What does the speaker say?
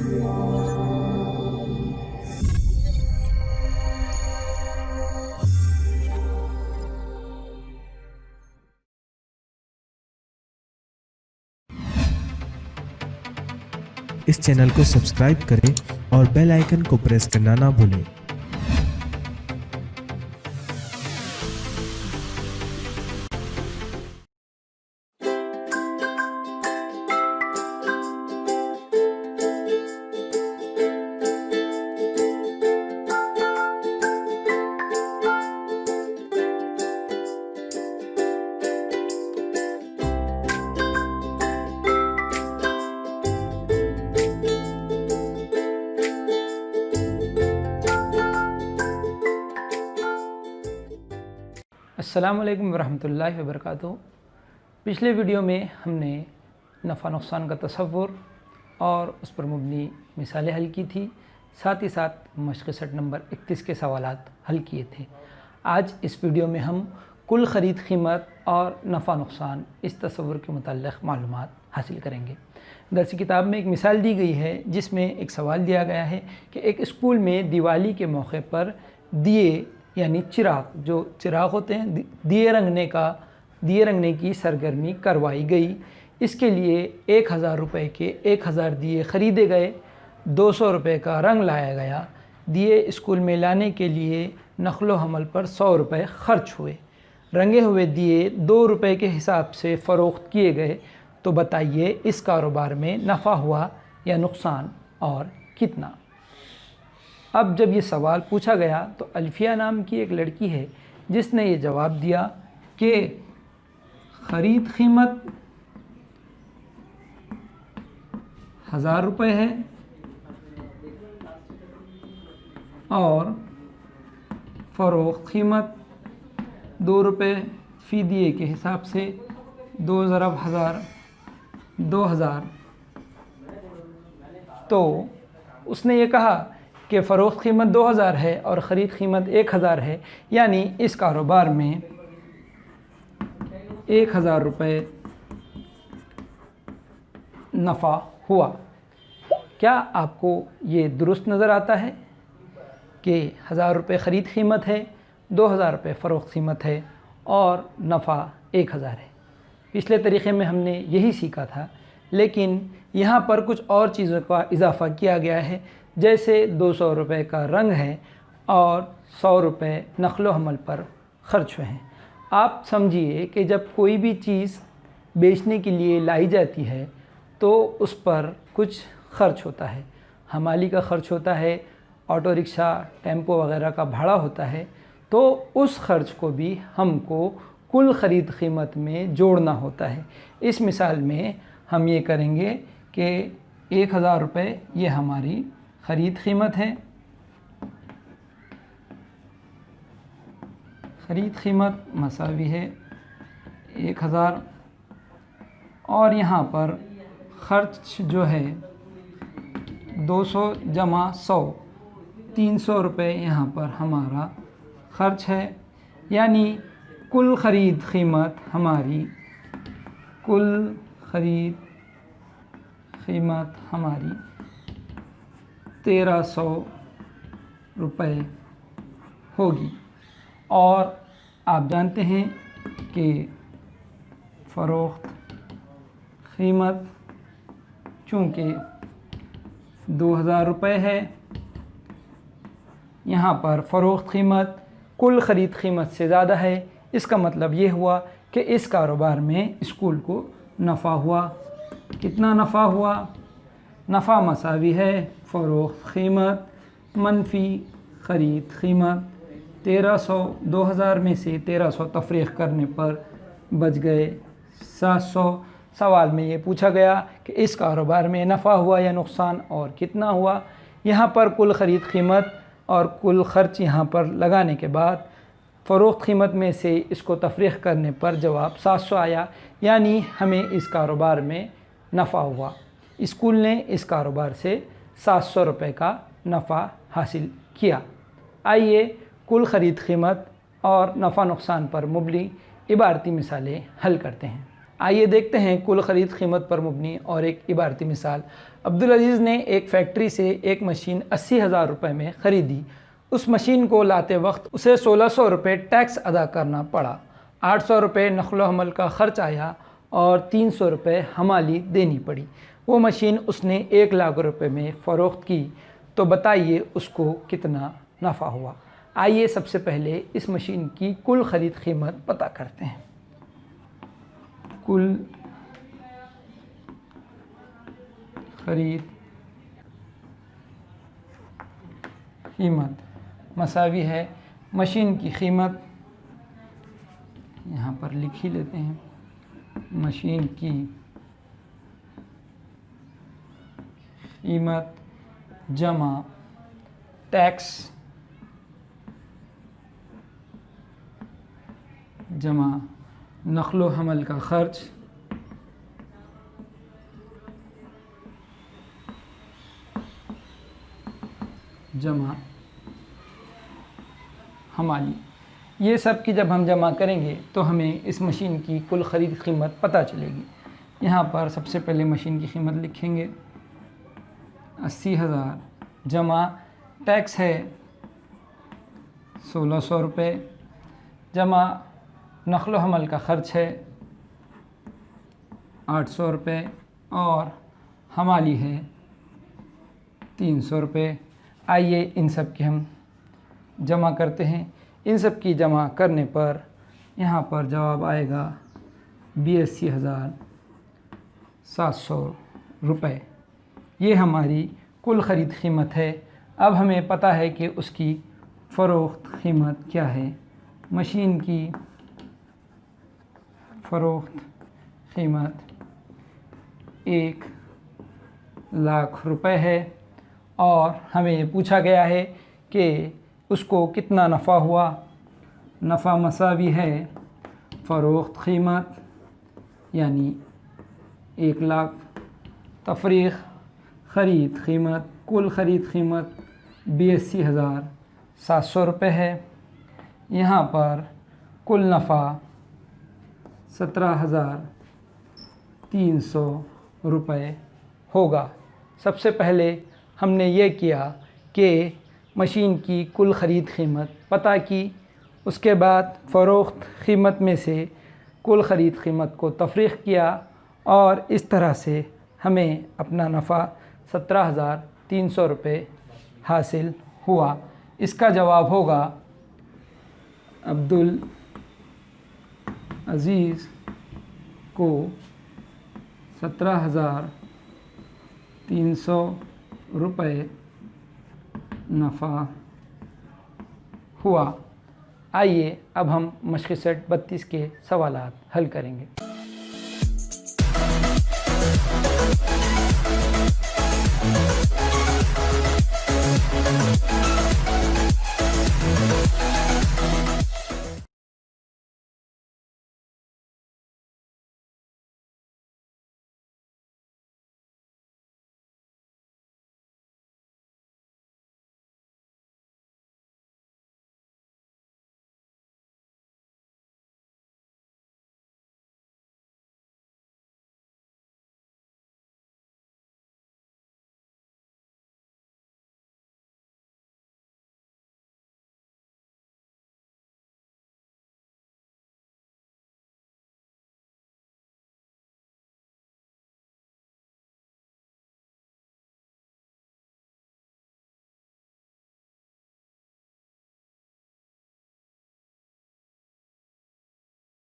اس channel کو subscribe کریں اور بیل آئیکن کو پریس کرنا نہ بھولیں۔ السلام علیکم ورحمۃ اللہ وبرکاتہ۔ پچھلے ویڈیو میں ہم نے نفع نقصان کا تصور اور اس پر مبنی مثالیں حل کی تھی، ساتھ ہی ساتھ مشق سیٹ نمبر 31 کے سوالات حل کیے تھے۔ آج اس ویڈیو میں ہم کل خرید قیمت اور نفع نقصان اس تصور کے متعلق معلومات حاصل کریں گے۔ درسی کتاب میں ایک مثال دی گئی ہے جس میں ایک سوال دیا گیا ہے کہ ایک اسکول میں دیوالی کے موقع پر دیے یعنی چراغ، جو چراغ ہوتے ہیں، دیے رنگنے کی سرگرمی کروائی گئی۔ اس کے لیے 1000 روپے کے 1000 دیے خریدے گئے، 200 روپے کا رنگ لایا گیا۔ دیے اسکول میں لانے کے لیے نقل و حمل پر 100 روپے خرچ ہوئے۔ رنگے ہوئے دیے 2 روپے کے حساب سے فروخت کیے گئے، تو بتائیے اس کاروبار میں نفع ہوا یا نقصان اور کتنا؟ اب جب یہ سوال پوچھا گیا تو الفیہ نام کی ایک لڑکی ہے جس نے یہ جواب دیا کہ خرید قیمت 1000 روپے ہے اور فروخت قیمت 2 روپے فی دیے کے حساب سے 2 ضرب 1000 2000۔ تو اس نے یہ کہا کہ فروخت قیمت 2000 ہے اور خرید قیمت 1000 ہے، یعنی اس کاروبار میں 1000 روپے نفع ہوا۔ کیا آپ کو یہ درست نظر آتا ہے کہ 1000 روپے خرید قیمت ہے، 2000 روپے فروخت قیمت ہے اور نفع 1000 ہے؟ پچھلے طریقے میں ہم نے یہی سیکھا تھا، لیکن یہاں پر کچھ اور چیزوں کا اضافہ کیا گیا ہے، جیسے 200 روپے کا رنگ ہے اور 100 روپے نقل و حمل پر خرچ ہوئے ہیں۔ آپ سمجھیے کہ جب کوئی بھی چیز بیچنے کے لیے لائی جاتی ہے تو اس پر کچھ خرچ ہوتا ہے، حمالی کا خرچ ہوتا ہے، آٹو رکشہ، ٹیمپو وغیرہ کا بھاڑا ہوتا ہے، تو اس خرچ کو بھی ہم کو کل خرید قیمت میں جوڑنا ہوتا ہے۔ اس مثال میں ہم یہ کریں گے کہ 1000 روپے یہ ہماری خرید قیمت ہے، خرید قیمت مساوی ہے 1000، اور یہاں پر خرچ جو ہے 200 جمع 100 300 روپے یہاں پر ہمارا خرچ ہے، یعنی کل خرید قیمت ہماری 1300 روپے ہوگی۔ اور آپ جانتے ہیں کہ فروخت قیمت چونکہ 2000 روپے ہے، یہاں پر فروخت قیمت کل خرید قیمت سے زیادہ ہے۔ اس کا مطلب یہ ہوا کہ اس کاروبار میں اسکول کو نفع ہوا۔ کتنا نفع ہوا؟ نفع مساوی ہے فروخت قیمت منفی خرید قیمت۔ 1300، 2000 میں سے 1300 تفریق کرنے پر بچ گئے 700۔ سوال میں یہ پوچھا گیا کہ اس کاروبار میں نفع ہوا یا نقصان اور کتنا ہوا؟ یہاں پر کل خرید قیمت اور کل خرچ یہاں پر لگانے کے بعد فروخت قیمت میں سے اس کو تفریق کرنے پر جواب 700 آیا، یعنی ہمیں اس کاروبار میں نفع ہوا۔ اسکول نے اس کاروبار سے 700 روپے کا نفع حاصل کیا۔ آئیے کل خرید قیمت اور نفع نقصان پر مبنی عبارتی مثالیں حل کرتے ہیں۔ آئیے دیکھتے ہیں کل خرید قیمت پر مبنی اور ایک عبارتی مثال۔ عبدالعزیز نے ایک فیکٹری سے ایک مشین 80,000 روپے میں خریدی۔ اس مشین کو لاتے وقت اسے 1600 روپے ٹیکس ادا کرنا پڑا، 800 روپے نقل و حمل کا خرچ آیا اور 300 روپے حمالی دینی پڑی۔ وہ مشین اس نے 1,00,000 روپے میں فروخت کی، تو بتائیے اس کو کتنا نفع ہوا؟ آئیے سب سے پہلے اس مشین کی کل خرید قیمت پتہ کرتے ہیں۔ کل خرید قیمت مساوی ہے مشین کی قیمت، یہاں پر لکھ ہی لیتے ہیں، مشین کی قیمت جمع ٹیکس جمع نقل و حمل کا خرچ جمع حمالی۔ یہ سب کی جب ہم جمع کریں گے تو ہمیں اس مشین کی کل خرید قیمت پتہ چلے گی۔ یہاں پر سب سے پہلے مشین کی قیمت لکھیں گے، 80,000 جمع ٹیکس ہے 1600 روپے، جمع نقل و حمل کا خرچ ہے 800 روپے اور حمالی ہے 300 روپے۔ آئیے ان سب کی ہم جمع کرتے ہیں۔ ان سب کی جمع کرنے پر یہاں پر جواب آئے گا 82,700 روپے۔ یہ ہماری کل خرید قیمت ہے۔ اب ہمیں پتہ ہے کہ اس کی فروخت قیمت کیا ہے۔ مشین کی فروخت قیمت 1,00,000 روپے ہے اور ہمیں پوچھا گیا ہے کہ اس کو کتنا نفع ہوا۔ نفع مساوی ہے فروخت قیمت یعنی 1,00,000 تفریق خرید قیمت، کل خرید قیمت 82,700 روپے ہے۔ یہاں پر کل نفع 17,300 روپے ہوگا۔ سب سے پہلے ہم نے یہ کیا کہ مشین کی کل خرید قیمت پتہ کی، اس کے بعد فروخت قیمت میں سے کل خرید قیمت کو تفریق کیا اور اس طرح سے ہمیں اپنا نفع 17,300 روپے حاصل ہوا۔ اس کا جواب ہوگا عبدالعزیز کو 17,300 روپے نفع ہوا۔ آئیے اب ہم مشق سیٹ 32 کے سوالات حل کریں گے۔